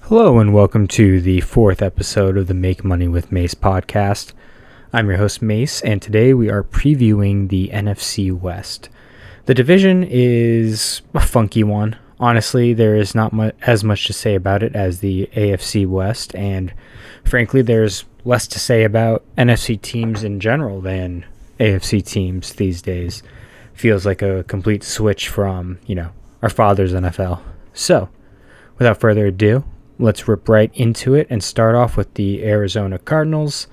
Hello and welcome to the fourth episode of the Make Money with Mace podcast. I'm your host Mace, and today we are previewing the NFC West. The division is a funky one. Honestly, there is not as much to say about it as the AFC West, and frankly, there's less to say about NFC teams in general than AFC teams these days. Feels like a complete switch from, our father's NFL. So, without further ado, let's rip right into it and start off with the Arizona Cardinals.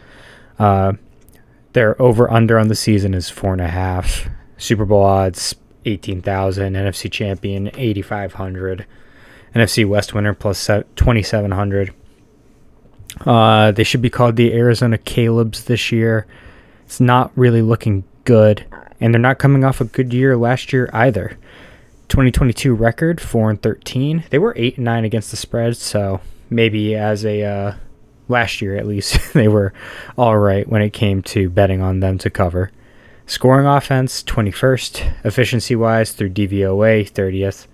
Their over-under on the season is 4.5. Super Bowl odds, 18,000. NFC champion, 8,500. NFC West winner plus 2,700. They should be called the Arizona Calebs this year. It's not really looking good, and they're not coming off a good year last year either. 2022 record 4-13. They were 8-9 against the spread, so maybe as a last year at least they were all right when it came to betting on them to cover. Scoring offense 21st, efficiency wise through DVOA 30th.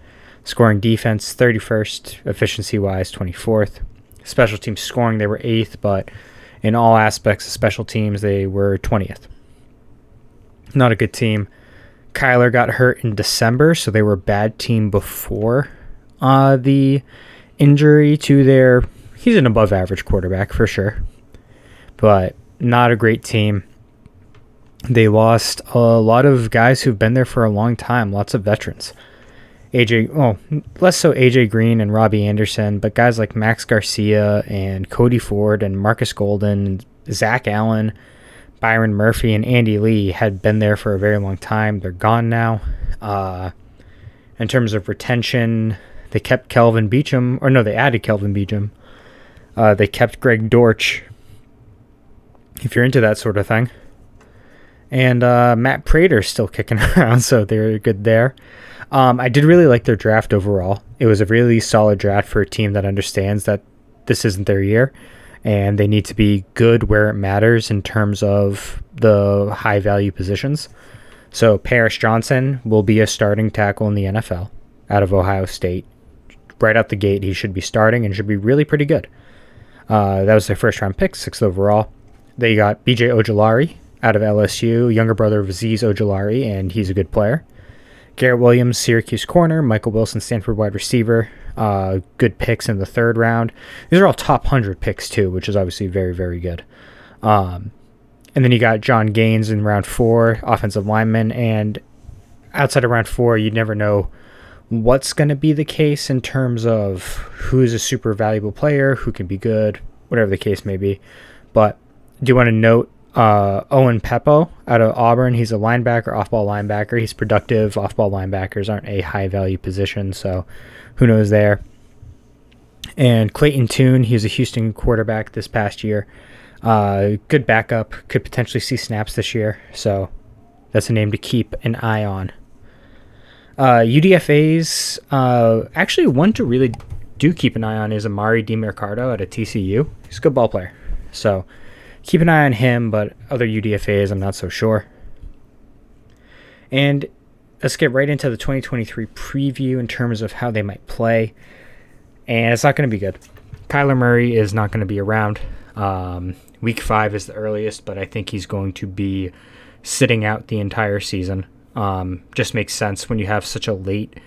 Scoring defense 31st, efficiency wise 24th. Special teams scoring they were 8th, but in all aspects of special teams they were 20th. Not a good team. Kyler got hurt in December, so they were a bad team before the injury to their... He's an above-average quarterback, for sure, but not a great team. They lost a lot of guys who've been there for a long time, lots of veterans. Less so AJ Green and Robbie Anderson, but guys like Max Garcia and Cody Ford and Marcus Golden and Zach Allen, Byron Murphy, and Andy Lee had been there for a very long time. They're gone now. In terms of retention, they kept Kelvin Beachum. Or no, they added Kelvin Beachum. They kept Greg Dortch, if you're into that sort of thing. And Matt Prater's still kicking around, so they're good there. I did really like their draft overall. It was a really solid draft for a team that understands that this isn't their year, and they need to be good where it matters in terms of the high-value positions. So Paris Johnson will be a starting tackle in the NFL out of Ohio State. Right out the gate, he should be starting and should be really pretty good. That was their first-round pick, 6th overall. They got B.J. Ojulari out of LSU, younger brother of Azeez Ojulari, and he's a good player. Garrett Williams, Syracuse corner. Michael Wilson, Stanford wide receiver. Good picks in the 3rd round. These are all top 100 picks too, which is obviously very, very good. And then you got John Gaines in round 4, offensive lineman. And outside of round 4, you never know what's going to be the case in terms of who's a super valuable player, who can be good, whatever the case may be. But I do want to note Owen Peppo out of Auburn. He's a linebacker, off-ball linebacker. He's productive. Off-ball linebackers aren't a high-value position, so who knows there. And Clayton Tune, he was a Houston quarterback this past year. Good backup. Could potentially see snaps this year, so that's a name to keep an eye on. UDFA's actually one to really do keep an eye on is Amari DiMercado out of TCU. He's a good ball player, so keep an eye on him, but other UDFAs, I'm not so sure. And let's get right into the 2023 preview in terms of how they might play. And it's not going to be good. Kyler Murray is not going to be around. Week 5 is the earliest, but I think he's going to be sitting out the entire season. Just makes sense when you have such a late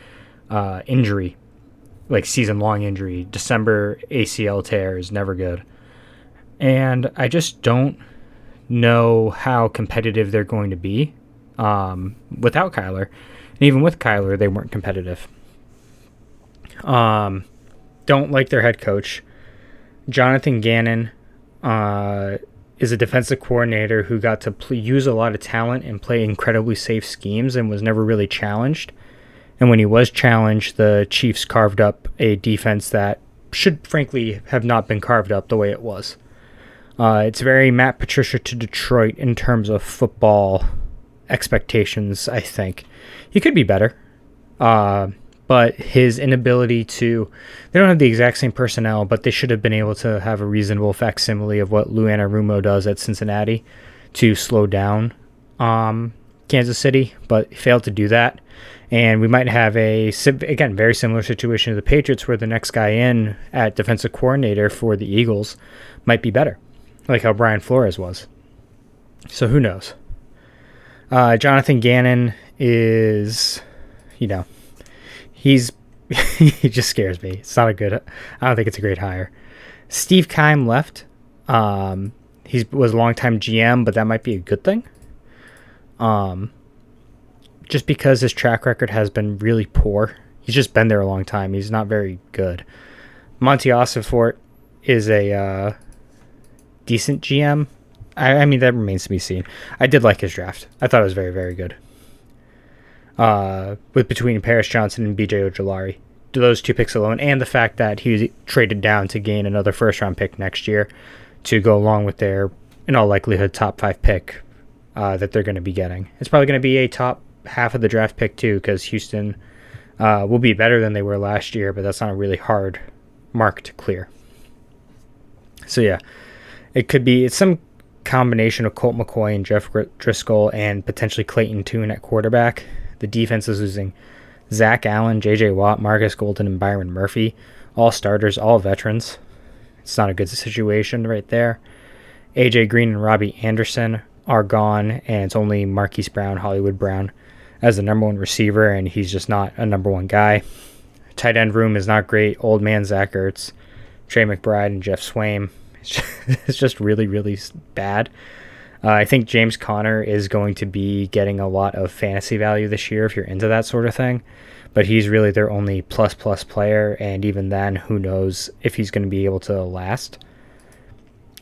injury, like season-long injury. December ACL tear is never good. And I just don't know how competitive they're going to be without Kyler. And even with Kyler, they weren't competitive. Don't like their head coach. Jonathan Gannon is a defensive coordinator who got to use a lot of talent and play incredibly safe schemes and was never really challenged. And when he was challenged, the Chiefs carved up a defense that should frankly have not been carved up the way it was. It's very Matt Patricia to Detroit in terms of football expectations, I think. He could be better, but his inability to... They don't have the exact same personnel, but they should have been able to have a reasonable facsimile of what Lou Anarumo does at Cincinnati to slow down Kansas City, but failed to do that. And we might have again, very similar situation to the Patriots where the next guy in at defensive coordinator for the Eagles might be better, like how Brian Flores was. So who knows? Jonathan Gannon is, he just scares me. It's not I don't think it's a great hire. Steve Keim left. He was a longtime GM, but that might be a good thing. Just because his track record has been really poor. He's just been there a long time. He's not very good. Monty Ossenfort is a decent GM. I mean, that remains to be seen. I did like his draft. I thought it was very, very good. Between Paris Johnson and BJ Ojolari. Those two picks alone, and the fact that he was traded down to gain another first-round pick next year to go along with their, in all likelihood, top 5 pick that they're going to be getting. It's probably going to be a top half of the draft pick, too, because Houston will be better than they were last year, but that's not a really hard mark to clear. So, yeah, it's some combination of Colt McCoy and Jeff Driscoll and potentially Clayton Tune at quarterback. The defense is losing Zach Allen, J.J. Watt, Marcus Golden, and Byron Murphy. All starters, all veterans. It's not a good situation right there. A.J. Green and Robbie Anderson are gone, and it's only Marquise Brown, Hollywood Brown, as the number one receiver, and he's just not a number one guy. Tight end room is not great. Old man Zach Ertz, Trey McBride, and Jeff Swaim. It's just really, really bad. I think James Conner is going to be getting a lot of fantasy value this year if you're into that sort of thing. But he's really their only plus player, and even then, who knows if he's going to be able to last.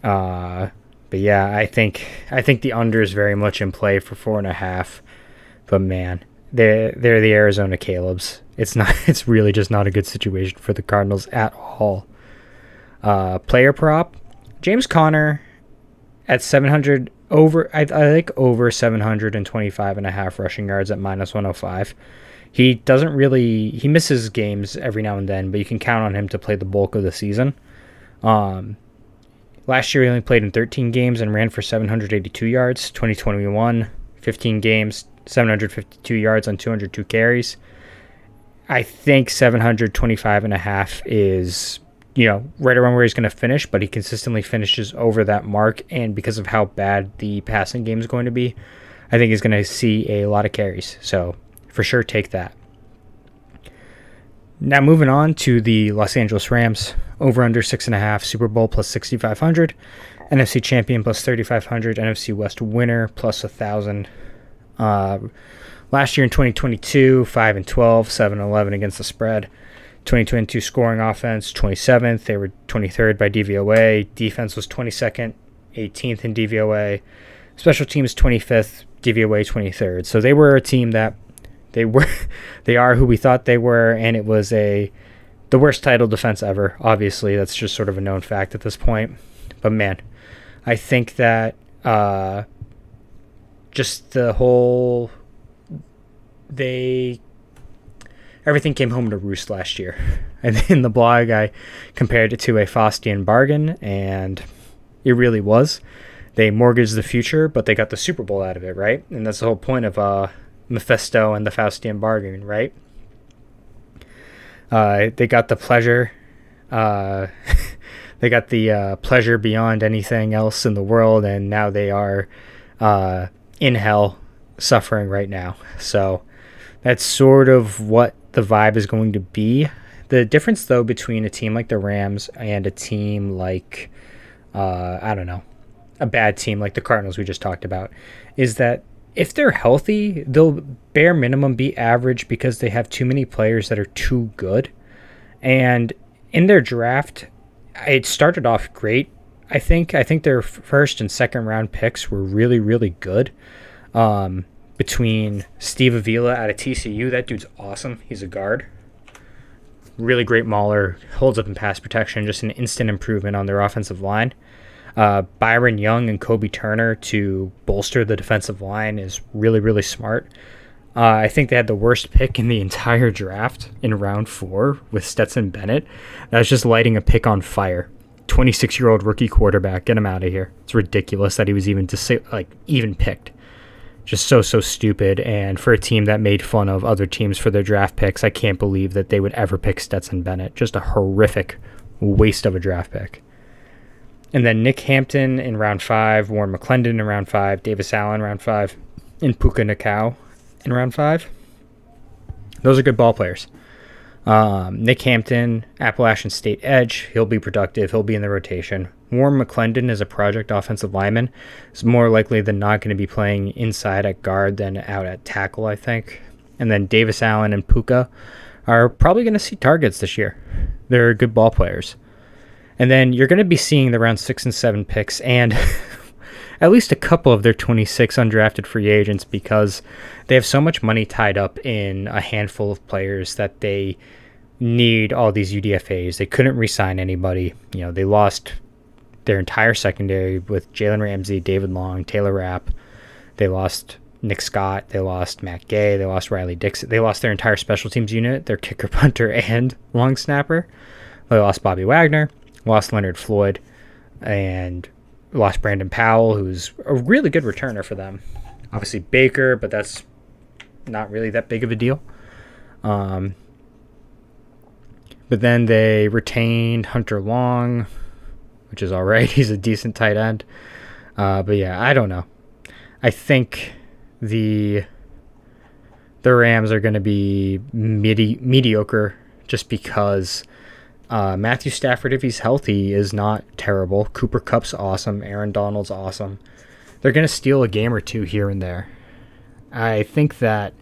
But yeah, I think the under is very much in play for 4.5. But man, they're the Arizona Calebs. It's really just not a good situation for the Cardinals at all. Player prop, James Conner at 700 over. I like over 725.5 rushing yards at -105. He misses games every now and then, but you can count on him to play the bulk of the season. Last year he only played in 13 games and ran for 782 yards. 2021, 15 games, 752 yards on 202 carries. I think 725.5 is, right around where he's going to finish, but he consistently finishes over that mark, and because of how bad the passing game is going to be, I think he's going to see a lot of carries. So for sure, take that. Now moving on to the Los Angeles Rams, over under 6.5, Super Bowl plus 6,500, NFC champion plus 3,500, NFC West winner plus 1,000. Last year in 2022, 5-12, 7-11 against the spread. 2022 scoring offense, 27th. They were 23rd by DVOA. Defense was 22nd, 18th in DVOA. Special teams, 25th, DVOA 23rd. So they were a team that they are who we thought they were, and it was the worst title defense ever. Obviously, that's just sort of a known fact at this point. But man, I think that just the whole everything came home to roost last year. And in the blog, I compared it to a Faustian bargain, and it really was. They mortgaged the future, but they got the Super Bowl out of it, right? And that's the whole point of Mephisto and the Faustian bargain, right? They got the pleasure. They got the pleasure beyond anything else in the world, and now they are in hell, suffering right now. So that's sort of what the vibe is going to be. The difference, though, between a team like the Rams and a team like, a bad team like the Cardinals we just talked about, is that if they're healthy, they'll bare minimum be average because they have too many players that are too good. And in their draft, it started off great. I think their first and second round picks were really, really good. Between Steve Avila out of TCU, that dude's awesome. He's a guard. Really great mauler, holds up in pass protection, just an instant improvement on their offensive line. Byron Young and Kobe Turner to bolster the defensive line is really, really smart. I think they had the worst pick in the entire draft in round 4 with Stetson Bennett. That's just lighting a pick on fire. 26-year-old rookie quarterback, get him out of here. It's ridiculous that he was even picked. Just so stupid. And for a team that made fun of other teams for their draft picks, I can't believe that they would ever pick Stetson Bennett. Just a horrific waste of a draft pick. And then Nick Hampton in round 5, Warren McClendon in round 5, Davis Allen in round 5, and Puka Nacua in round 5. Those are good ball players. Nick Hampton, Appalachian State edge. He'll be productive. He'll be in the rotation. Warren McClendon is a project offensive lineman. He's more likely than not going to be playing inside at guard than out at tackle, I think. And then Davis Allen and Puka are probably going to see targets this year. They're good ball players. And then you're going to be seeing the round 6 and 7 picks and at least a couple of their 26 undrafted free agents because they have so much money tied up in a handful of players that they need all these UDFAs. They couldn't re-sign anybody. They lost their entire secondary with Jalen Ramsey, David Long, Taylor Rapp. They lost Nick Scott. They lost Matt Gay. They lost Riley Dixon. They lost their entire special teams unit, their kicker, punter, and long snapper. They lost Bobby Wagner. Lost Leonard Floyd, and lost Brandon Powell, who's a really good returner for them. Obviously Baker, but that's not really that big of a deal. But then they retained Hunter Long, which is all right. He's a decent tight end. But yeah, I don't know. I think the Rams are going to be mediocre just because Matthew Stafford, if he's healthy, is not terrible. Cooper Kupp's awesome. Aaron Donald's awesome. They're going to steal a game or two here and there. I think that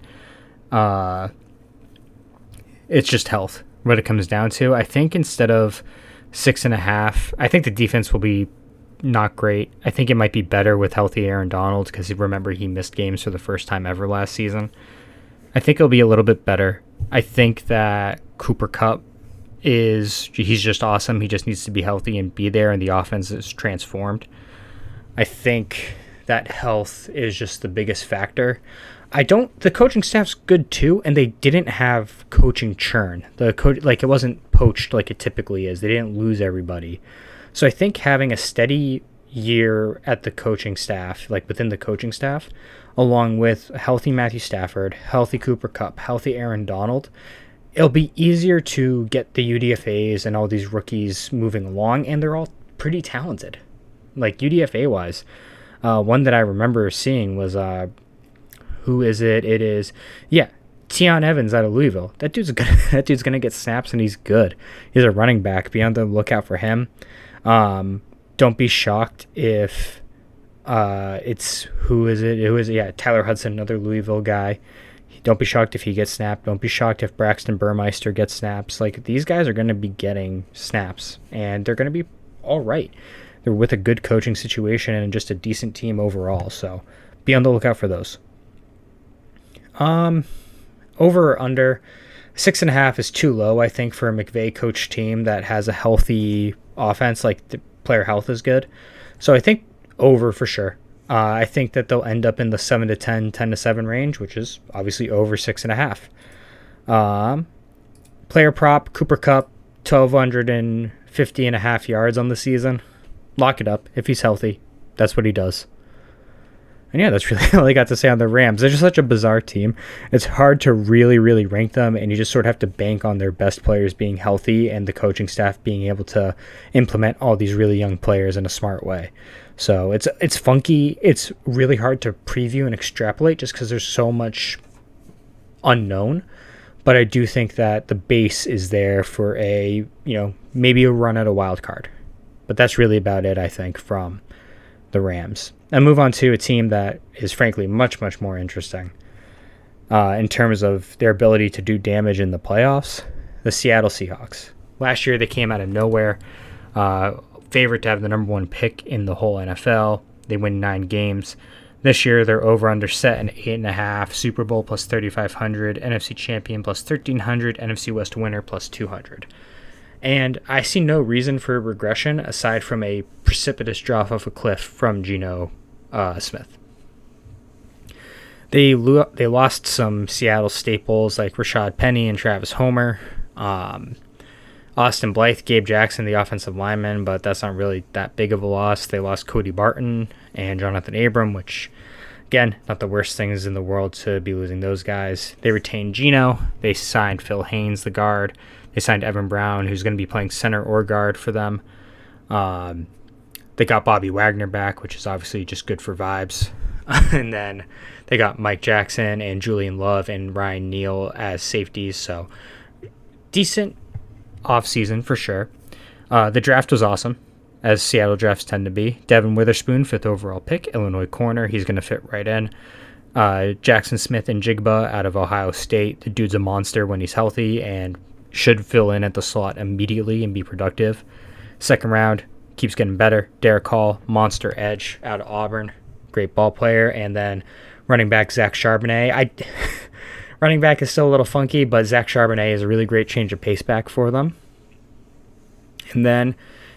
it's just health, what it comes down to. I think instead of 6.5, I think the defense will be not great. I think it might be better with healthy Aaron Donald because remember he missed games for the first time ever last season. I think it'll be a little bit better. I think that Cooper Kupp he's just awesome. He just needs to be healthy and be there, and the offense is transformed. I think that health is just the biggest factor. The coaching staff's good too, and they didn't have coaching churn. It wasn't poached like it typically is. They didn't lose everybody. So I think having a steady year at the coaching staff, like within the coaching staff, along with healthy Matthew Stafford, healthy Cooper Kupp, healthy Aaron Donald, it'll be easier to get the UDFAs and all these rookies moving along, and they're all pretty talented. Like UDFA-wise, one that I remember seeing was, who is it? It is, Tion Evans out of Louisville. That dude's gonna get snaps, and he's good. He's a running back. Be on the lookout for him. Don't be shocked if it's, who is it? Yeah, Tyler Hudson, another Louisville guy. Don't be shocked if he gets snapped. Don't be shocked if Braxton Burmeister gets snaps. Like, these guys are going to be getting snaps, and they're going to be all right. They're with a good coaching situation and just a decent team overall, so be on the lookout for those. Over or under, 6.5 is too low, I think, for a McVay coach team that has a healthy offense. Like, the player health is good. So I think over for sure. I think that they'll end up in the 7 to 10, 10 to 7 range, which is obviously over 6.5. Player prop, Cooper Kupp, 1,250.5 yards on the season. Lock it up if he's healthy. That's what he does. And yeah, that's really all I got to say on the Rams. They're just such a bizarre team. It's hard to really, really rank them, and you just sort of have to bank on their best players being healthy and the coaching staff being able to implement all these really young players in a smart way. So it's funky. It's really hard to preview and extrapolate just because there's so much unknown. But I do think that the base is there for maybe a run at a wild card. But that's really about it, I think, from the Rams. And move on to a team that is frankly much, much more interesting in terms of their ability to do damage in the playoffs, the Seattle Seahawks. Last year they came out of nowhere, favorite to have the number 1 pick in the whole NFL. They win 9 games. This year they're over under set an 8.5, Super Bowl plus 3,500, NFC champion plus 1,300, NFC West winner plus 200. And I see no reason for regression aside from a precipitous drop off a cliff from Geno Smith. They lost some Seattle staples like Rashad Penny and Travis Homer. Austin Blythe, Gabe Jackson, the offensive lineman, but that's not really that big of a loss. They lost Cody Barton and Jonathan Abram, which Again, not the worst things in the world to be losing those guys. They retained Geno. They signed Phil Haynes, the guard. They signed Evan Brown, who's going to be playing center or guard for them. They got Bobby Wagner back, which is obviously just good for vibes. And then they got Mike Jackson and Julian Love and Ryan Neal as safeties. So decent offseason for sure. The draft was awesome, as Seattle drafts tend to be. Devin Witherspoon, 5th overall pick, Illinois corner. He's going to fit right in. Jackson Smith and Jigba out of Ohio State. The dude's a monster when he's healthy and should fill in at the slot immediately and be productive. Second round, keeps getting better. Derek Hall, monster edge out of Auburn. Great ball player. And then running back Zach Charbonnet. Running back is still a little funky, but Zach Charbonnet is a really great change of pace back for them. And then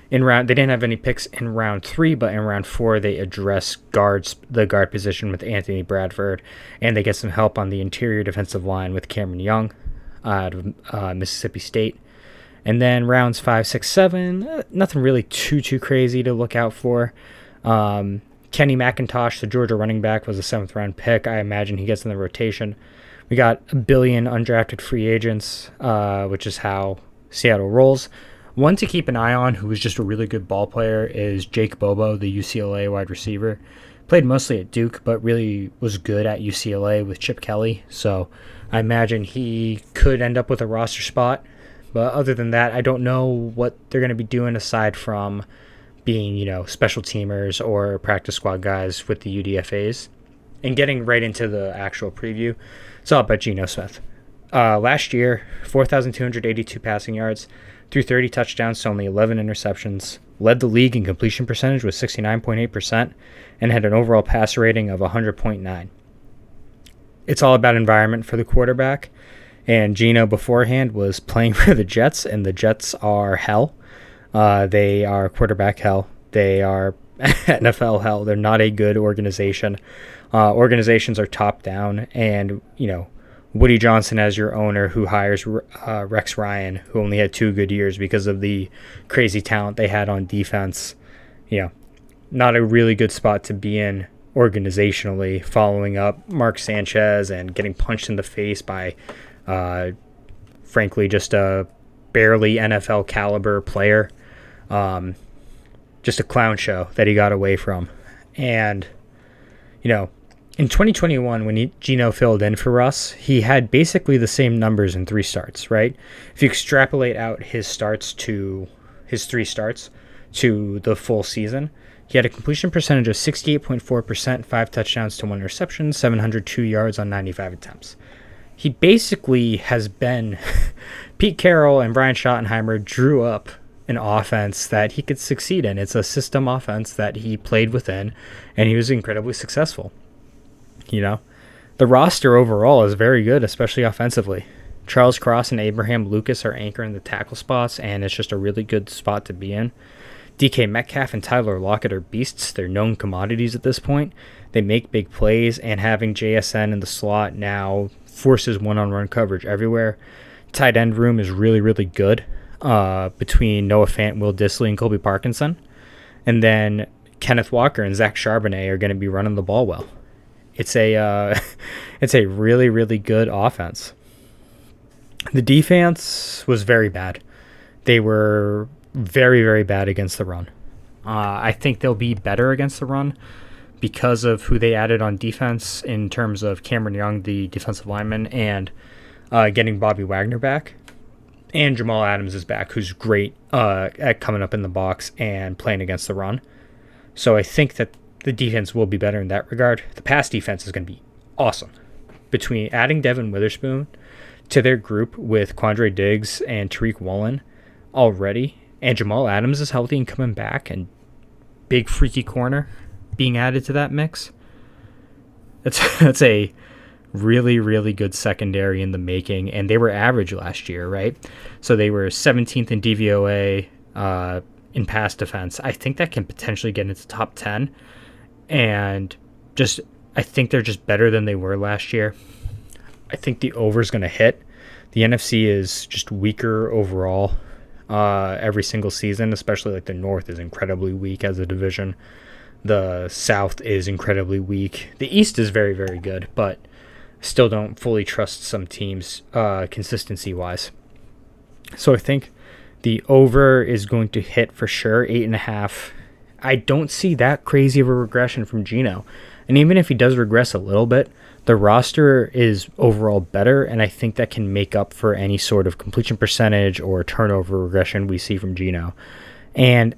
they didn't have any picks in round 3, but in round 4 they address the guard position with Anthony Bradford, and they get some help on the interior defensive line with Cameron Young out of Mississippi State. And then rounds 5, 6, 7, nothing really too crazy to look out for. Kenny McIntosh, the Georgia running back, was a 7th round pick. I imagine he gets in the rotation. We got a billion undrafted free agents, which is how Seattle rolls. One to keep an eye on, who was just a really good ball player, is Jake Bobo, the UCLA wide receiver. Played mostly at Duke, but really was good at UCLA with Chip Kelly. So I imagine he could end up with a roster spot. But other than that, I don't know what they're going to be doing aside from being, special teamers or practice squad guys with the UDFAs. And getting right into the actual preview, it's all about Geno Smith. Last year, 4,282 passing yards, threw 30 touchdowns to only 11 interceptions, led the league in completion percentage with 69.8%, and had an overall passer rating of 100.9. It's all about environment for the quarterback, and Geno beforehand was playing for the Jets, and the Jets are hell. They are quarterback hell. They are NFL hell. They're not a good organization. Organizations are top down, and, Woody Johnson as your owner, who hires Rex Ryan, who only had 2 good years because of the crazy talent they had on defense. Not a really good spot to be in organizationally, following up Mark Sanchez and getting punched in the face by, frankly, just a barely NFL caliber player. Just a clown show that he got away from. And, in 2021, when Geno filled in for us, he had basically the same numbers in 3 starts, right? If you extrapolate out his 3 starts to the full season, he had a completion percentage of 68.4%, 5 touchdowns to 1 interception, 702 yards on 95 attempts. He basically has been Pete Carroll and Brian Schottenheimer drew up an offense that he could succeed in. It's a system offense that he played within, and he was incredibly successful. The roster overall is very good, especially offensively. Charles Cross and Abraham Lucas are anchoring the tackle spots, and it's just a really good spot to be in. DK Metcalf and Tyler Lockett are beasts. They're known commodities at this point. They make big plays, and having JSN in the slot now forces one-on-one coverage everywhere. Tight end room is really, really good between Noah Fant, Will Dissly, and Colby Parkinson. And then Kenneth Walker and Zach Charbonnet are going to be running the ball well. It's a really, really good offense. The defense was very bad. They were very, very bad against the run. I think they'll be better against the run because of who they added on defense in terms of Cameron Young, the defensive lineman, and getting Bobby Wagner back. And Jamal Adams is back, who's great at coming up in the box and playing against the run. So I think that the defense will be better in that regard. The pass defense is going to be awesome. Between adding Devin Witherspoon to their group with Quandre Diggs and Tariq Woolen already, and Jamal Adams is healthy and coming back, and big freaky corner being added to that mix, that's a really, really good secondary in the making, and they were average last year, right? So they were 17th in DVOA in pass defense. I think that can potentially get into top 10, and I think they're just better than they were last year. I think the over is going to hit. The NFC is just weaker overall every single season, especially like the North is incredibly weak as a division. The South is incredibly weak. The East is very, very good, but still don't fully trust some teams consistency-wise. So I think the over is going to hit for sure, 8.5. I don't see that crazy of a regression from Geno. And even if he does regress a little bit, the roster is overall better, and I think that can make up for any sort of completion percentage or turnover regression we see from Geno. And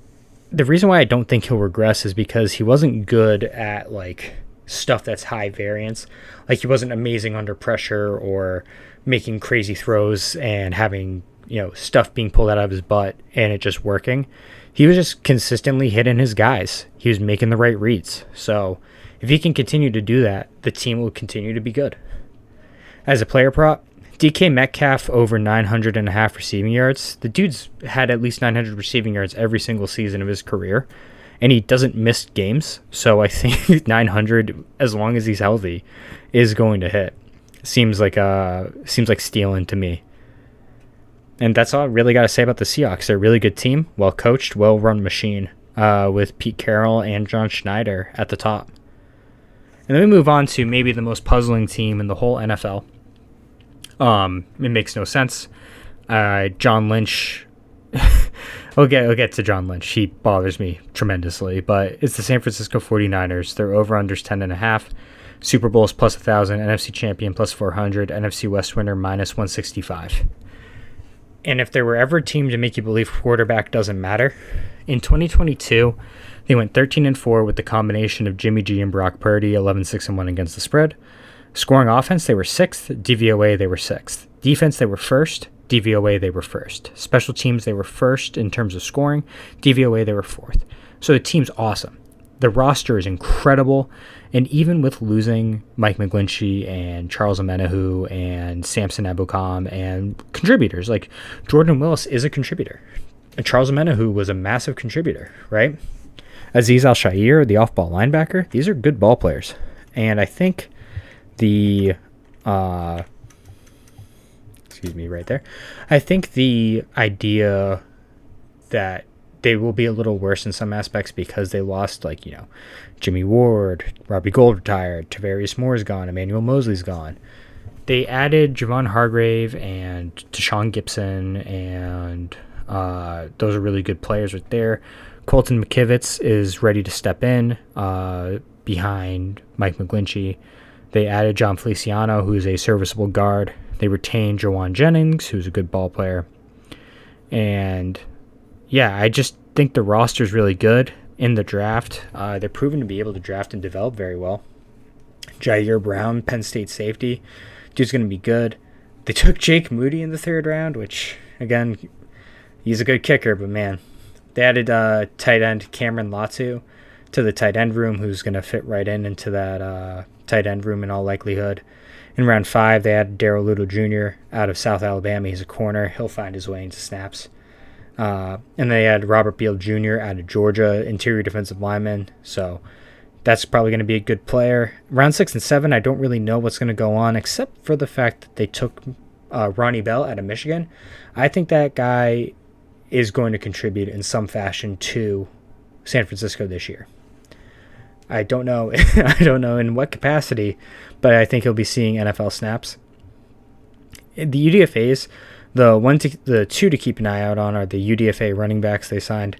the reason why I don't think he'll regress is because he wasn't good at stuff that's high variance. He wasn't amazing under pressure or making crazy throws and having stuff being pulled out of his butt and it just working. He was just consistently hitting his guys. He was making the right reads. So if he can continue to do that, the team will continue to be good. As a player prop, DK Metcalf over 900.5 receiving yards. The dude's had at least 900 receiving yards every single season of his career, and he doesn't miss games. So I think 900, as long as he's healthy, is going to hit. Seems like stealing to me. And that's all I really got to say about the Seahawks. They're a really good team, well-coached, well-run machine, with Pete Carroll and John Schneider at the top. And then we move on to maybe the most puzzling team in the whole NFL. It makes no sense. John Lynch. We'll get to John Lynch. He bothers me tremendously. But it's the San Francisco 49ers. Their over-unders 10.5. Super Bowls plus 1,000. NFC champion plus 400. NFC West winner minus 165. And if there were ever a team to make you believe quarterback doesn't matter, in 2022, they went 13-4 with the combination of Jimmy G and Brock Purdy, 11-6-1 against the spread. Scoring offense, they were 6th. DVOA, they were 6th. Defense, they were 1st. DVOA, they were 1st. Special teams, they were 1st in terms of scoring. DVOA, they were 4th. So the team's awesome. The roster is incredible. And even with losing Mike McGlinchey and Charles Omenihu and Samson Ebukam and contributors, like Jordan Willis is a contributor. And Charles Omenihu was a massive contributor, right? Azeez Al-Shaair, the off-ball linebacker, these are good ball players. And I think the I think the idea that they will be a little worse in some aspects because they lost Jimmy Ward, Robbie Gould retired, Tavarius Moore's gone, Emmanuel Mosley's gone. They added Javon Hargrave and Deshaun Gibson, and those are really good players right there. Colton McKivitz is ready to step in behind Mike McGlinchey. They added John Feliciano, who's a serviceable guard. They retained Jawan Jennings, who's a good ball player. And yeah, I just think the roster's really good in the draft. They're proven to be able to draft and develop very well. Jair Brown, Penn State safety. Dude's going to be good. They took Jake Moody in the 3rd round, which, again, he's a good kicker, but man. They added tight end Cameron Latu to the tight end room, who's going to fit right into that tight end room in all likelihood. In round 5, they added Darrell Ludo Jr. out of South Alabama. He's a corner. He'll find his way into snaps. And they had Robert Beal Jr. out of Georgia, interior defensive lineman. So that's probably going to be a good player. Round 6 and 7, I don't really know what's going to go on, except for the fact that they took Ronnie Bell out of Michigan. I think that guy is going to contribute in some fashion to San Francisco this year. I don't know. I don't know in what capacity, but I think he'll be seeing NFL snaps. The UDFAs, the two to keep an eye out on are the UDFA running backs they signed.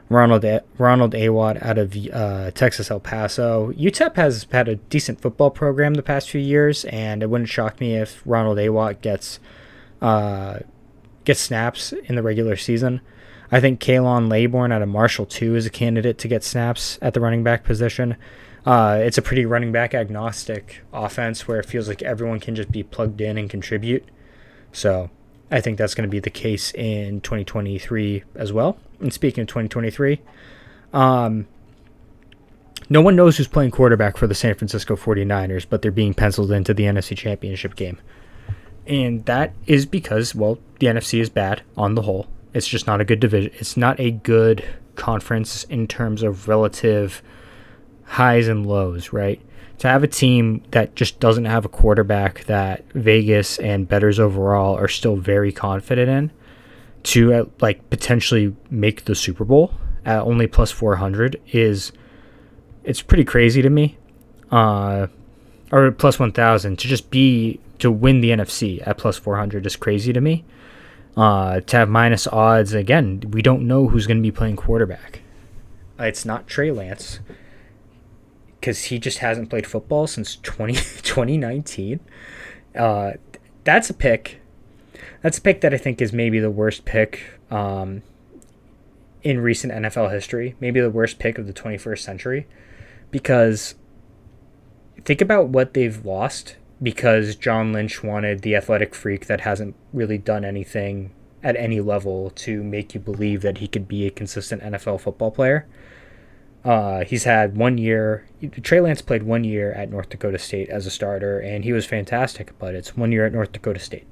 Ronald Awatt out of Texas El Paso. UTEP has had a decent football program the past few years, and it wouldn't shock me if Ronald Awatt gets snaps in the regular season. I think Kaylon Laybourne out of Marshall, too, is a candidate to get snaps at the running back position. It's a pretty running back agnostic offense where it feels like everyone can just be plugged in and contribute. So I think that's going to be the case in 2023 as well. And speaking of 2023, no one knows who's playing quarterback for the San Francisco 49ers, but they're being penciled into the NFC Championship game. And that is because, well, the NFC is bad on the whole. It's just not a good division. It's not a good conference in terms of relative highs and lows, right? To have a team that just doesn't have a quarterback that Vegas and bettors overall are still very confident in to potentially make the Super Bowl at only plus 400 is it's pretty crazy to me. Or plus 1,000 to win the NFC at plus 400 is crazy to me. To have minus odds, again, we don't know who's going to be playing quarterback. It's not Trey Lance, because he just hasn't played football since 2019. That's a pick. That's a pick that I think is maybe the worst pick in recent NFL history. Maybe the worst pick of the 21st century. Because think about what they've lost because John Lynch wanted the athletic freak that hasn't really done anything at any level to make you believe that he could be a consistent NFL football player. He's had 1 year. Trey Lance played 1 year at North Dakota State as a starter, and he was fantastic, but it's 1 year at North Dakota State.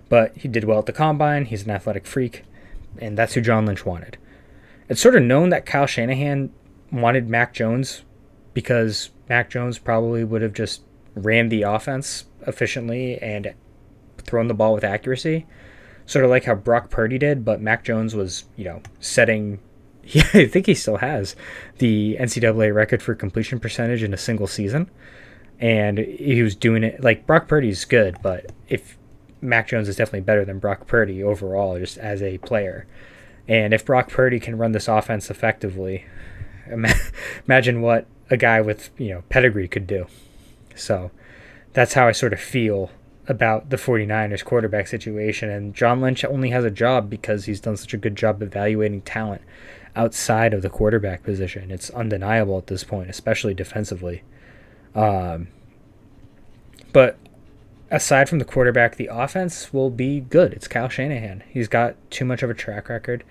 But he did well at the combine. He's an athletic freak, and that's who John Lynch wanted. It's sort of known that Kyle Shanahan wanted Mac Jones because Mac Jones probably would have just ran the offense efficiently and thrown the ball with accuracy, sort of like how Brock Purdy did, but Mac Jones was, setting, I think he still has the NCAA record for completion percentage in a single season, and he was doing it, like, Brock Purdy's good, but if Mac Jones is definitely better than Brock Purdy overall, just as a player, and if Brock Purdy can run this offense effectively, imagine what a guy with, pedigree could do. So that's how I sort of feel about the 49ers quarterback situation. And John Lynch only has a job because he's done such a good job evaluating talent outside of the quarterback position. It's undeniable at this point, especially defensively. But aside from the quarterback, the offense will be good. It's Kyle Shanahan. He's got too much of a track record.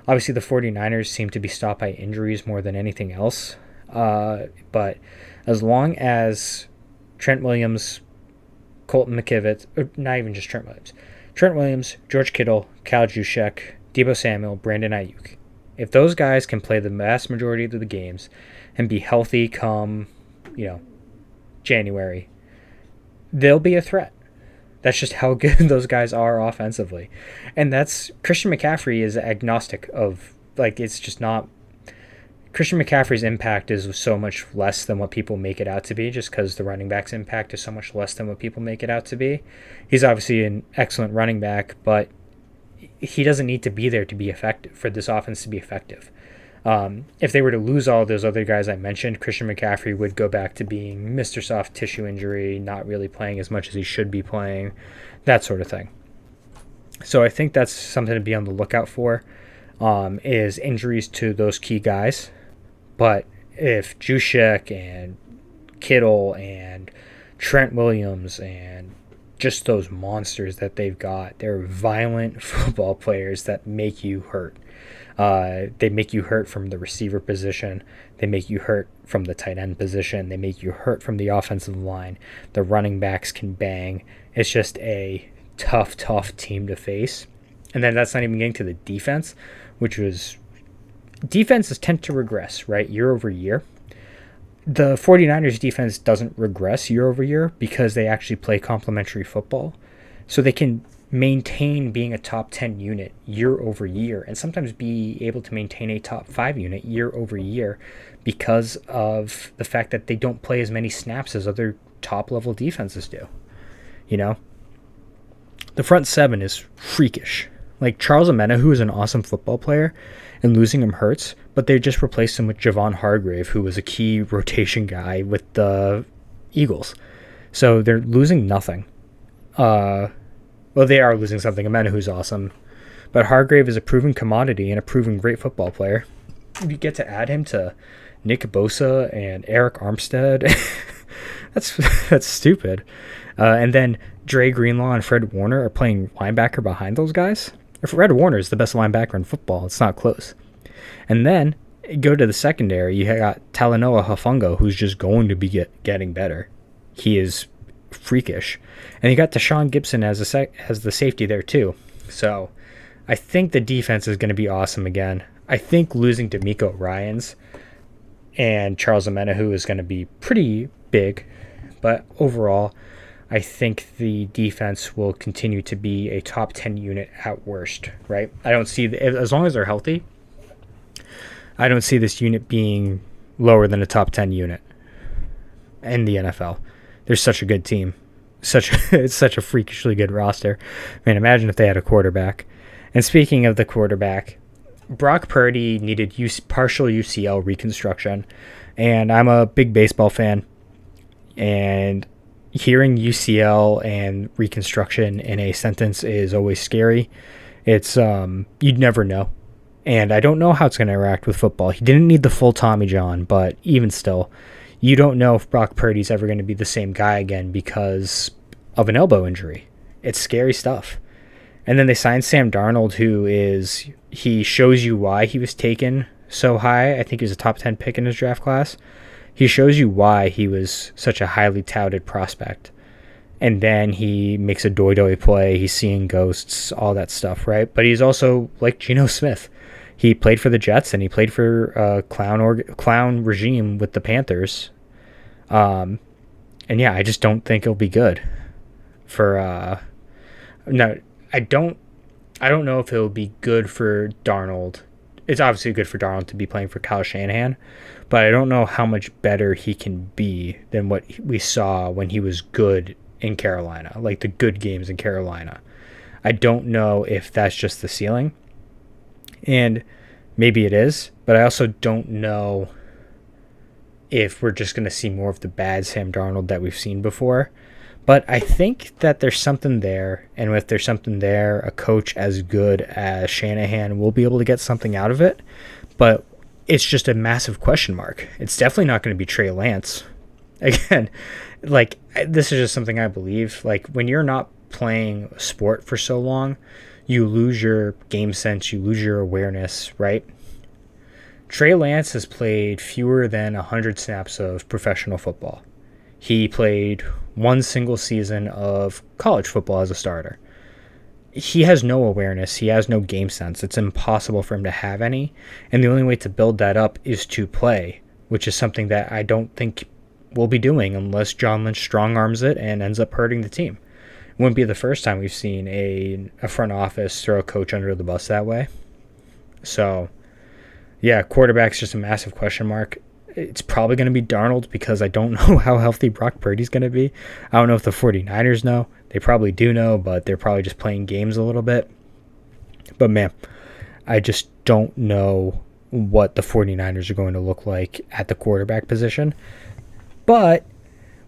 Obviously, the 49ers seem to be stopped by injuries more than anything else. But as long as Trent Williams, Colton McKivitz, or not even just Trent Williams, George Kittle, Kyle Juszczyk, Deebo Samuel, Brandon Ayuk, if those guys can play the vast majority of the games and be healthy come, January, they'll be a threat. That's just how good those guys are offensively. And that's, Christian McCaffrey is agnostic of, it's just not, Christian McCaffrey's impact is so much less than what people make it out to be, just because the running back's impact is so much less than what people make it out to be. He's obviously an excellent running back, but he doesn't need to be there to be effective, for this offense to be effective. If they were to lose all those other guys I mentioned, Christian McCaffrey would go back to being Mr. Soft Tissue Injury, not really playing as much as he should be playing, that sort of thing. So I think that's something to be on the lookout for, is injuries to those key guys. But if Juszczyk and Kittle and Trent Williams and just those monsters that they've got, they're violent football players that make you hurt. They make you hurt from the receiver position. They make you hurt from the tight end position. They make you hurt from the offensive line. The running backs can bang. It's just a tough team to face. And then that's not even getting to the defense, which was... Defenses tend to regress, right, year over year. The 49ers defense doesn't regress year over year because they actually play complementary football. So they can maintain being a top 10 unit year over year and sometimes be able to maintain a top 5 unit year over year because of the fact that they don't play as many snaps as other top level defenses do. The front seven is freakish. Like Charles Omenihu, who is an awesome football player, and losing him hurts, but they just replaced him with Javon Hargrave, who was a key rotation guy with the Eagles. So they're losing nothing. Well, they are losing something. Omenihu's awesome. But Hargrave is a proven commodity and a proven great football player. You get to add him to Nick Bosa and Eric Armstead. That's stupid. And then Dre Greenlaw and Fred Warner are playing linebacker behind those guys. Fred Warner is the best linebacker in football. It's not close. And then go to the secondary. You got Talanoa Hufanga, who's just going to be getting better. He is freakish. And you got Deshaun Gibson as the safety there too. So I think the defense is going to be awesome again. I think losing DeMeco Ryans and Charles Omenihu is going to be pretty big. But overall, I think the defense will continue to be a top 10 unit at worst, right? I don't see, as long as they're healthy, I don't see this unit being lower than a top 10 unit in the NFL. They're such a good team. It's such a freakishly good roster. Man, imagine if they had a quarterback. And speaking of the quarterback, Brock Purdy needed partial UCL reconstruction. And I'm a big baseball fan. And hearing UCL and reconstruction in a sentence is always scary. It's you'd never know. And I don't know how it's going to interact with football. He didn't need the full Tommy John, but even still, you don't know if Brock Purdy's ever going to be the same guy again because of an elbow injury. It's scary stuff. And then they signed Sam Darnold, he shows you why he was taken so high. I think he was a top 10 pick in his draft class. He shows you why he was such a highly touted prospect. And then he makes a doy play. He's seeing ghosts, all that stuff, right? But he's also like Geno Smith. He played for the Jets and he played for clown regime with the Panthers. And yeah, I just don't think it'll be good for no, I don't know if it'll be good for Darnold. It's obviously good for Darnold to be playing for Kyle Shanahan, but I don't know how much better he can be than what we saw when he was good in Carolina, like the good games in Carolina. I don't know if that's just the ceiling, and maybe it is, but I also don't know if we're just going to see more of the bad Sam Darnold that we've seen before. But I think that there's something there, and if there's something there, a coach as good as Shanahan will be able to get something out of it. But it's just a massive question mark. It's definitely not going to be Trey Lance. Again, like, this is just something I believe. Like, when you're not playing a sport for so long, you lose your game sense, you lose your awareness, right? Trey Lance has played fewer than 100 snaps of professional football. He played one single season of college football as a starter. He has no awareness. He has no game sense. It's impossible for him to have any. And the only way to build that up is to play, which is something that I don't think we'll be doing unless John Lynch strong arms it and ends up hurting the team. It wouldn't be the first time we've seen a front office throw a coach under the bus that way. So, yeah, quarterback's just a massive question mark. It's probably going to be Darnold because I don't know how healthy Brock Purdy's going to be. I don't know if the 49ers know. They probably do know, but they're probably just playing games a little bit. But, man, I just don't know what the 49ers are going to look like at the quarterback position. But,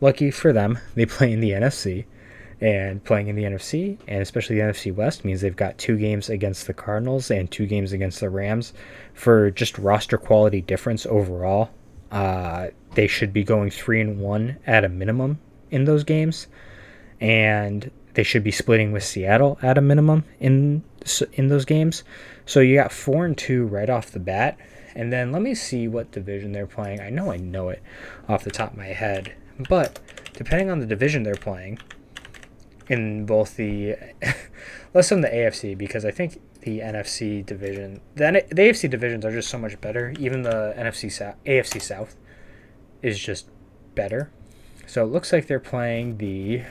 lucky for them, they play in the NFC. And playing in the NFC, and especially the NFC West, means they've got 2 games against the Cardinals and 2 games against the Rams. For just roster quality difference overall, they should be going 3-1 at a minimum in those games, and they should be splitting with Seattle at a minimum in those games. So you got 4-2 right off the bat, and then let me see what division they're playing. I know it off the top of my head, but depending on the division they're playing, in both the less than the AFC, because I think the NFC division, the AFC divisions are just so much better. Even the AFC South is just better. So it looks like they're playing the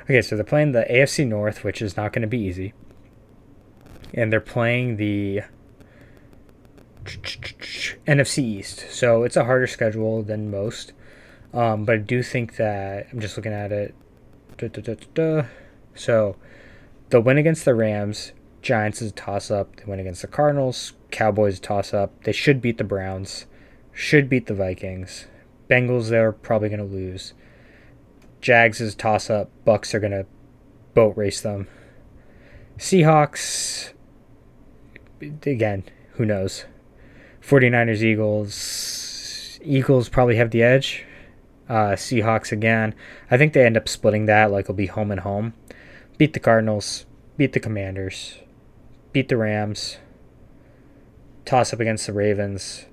okay, so they're playing the AFC North, which is not going to be easy, and they're playing the NFC East. So it's a harder schedule than most, but I do think that I'm just looking at it. So the win against the Rams, Giants is a toss-up. They win against the Cardinals, Cowboys a toss-up. They should beat the Browns, should beat the Vikings. Bengals, they're probably going to lose. Jags is a toss-up. Bucks are going to boat race them. Seahawks, again, who knows. 49ers, Eagles probably have the edge. Seahawks again. I think they end up splitting that, like it'll be home and home. Beat the Cardinals, beat the Commanders, beat the Rams, toss up against the Ravens,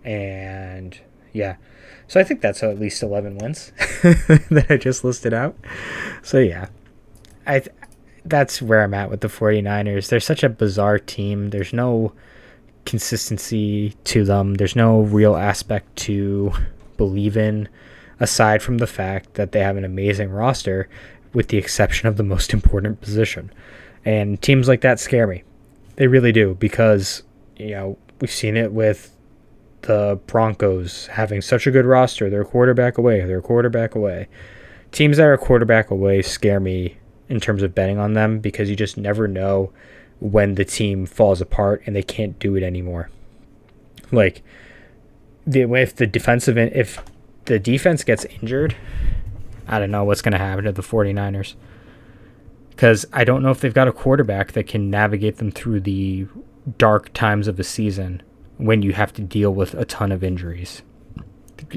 and yeah. So I think that's at least 11 wins that I just listed out. So yeah, that's where I'm at with the 49ers. They're such a bizarre team. There's no consistency to them. There's no real aspect to believe in, aside from the fact that they have an amazing roster with the exception of the most important position. And teams like that scare me. They really do, because, you know, we've seen it with the Broncos having such a good roster. They're a quarterback away. Teams that are a quarterback away scare me in terms of betting on them because you just never know when the team falls apart and they can't do it anymore. Like, if the defense gets injured, I don't know what's going to happen to the 49ers. Because I don't know if they've got a quarterback that can navigate them through the dark times of the season when you have to deal with a ton of injuries.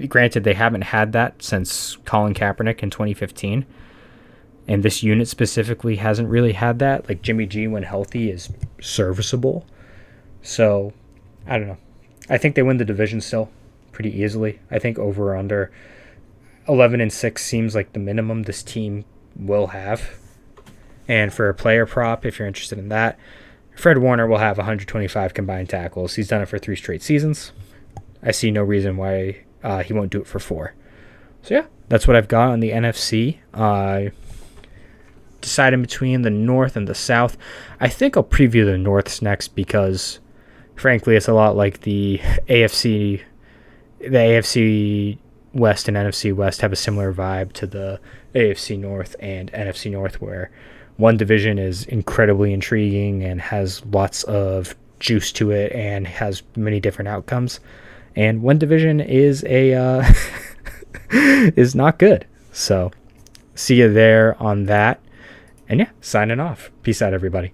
Granted, they haven't had that since Colin Kaepernick in 2015. And this unit specifically hasn't really had that. Like, Jimmy G, when healthy, is serviceable. So, I don't know. I think they win the division still pretty easily. I think over or under 11-6 seems like the minimum this team will have. And for a player prop, if you're interested in that, Fred Warner will have 125 combined tackles. He's done it for 3 straight seasons. I see no reason why he won't do it for 4. So, yeah, that's what I've got on the NFC. Deciding between the North and the South. I think I'll preview the Norths next because, frankly, it's a lot like the AFC. The AFC West and NFC West have a similar vibe to the AFC North and NFC North, where one division is incredibly intriguing and has lots of juice to it and has many different outcomes, and one division is is not good. So, see you there on that. And yeah, signing off. Peace out, everybody.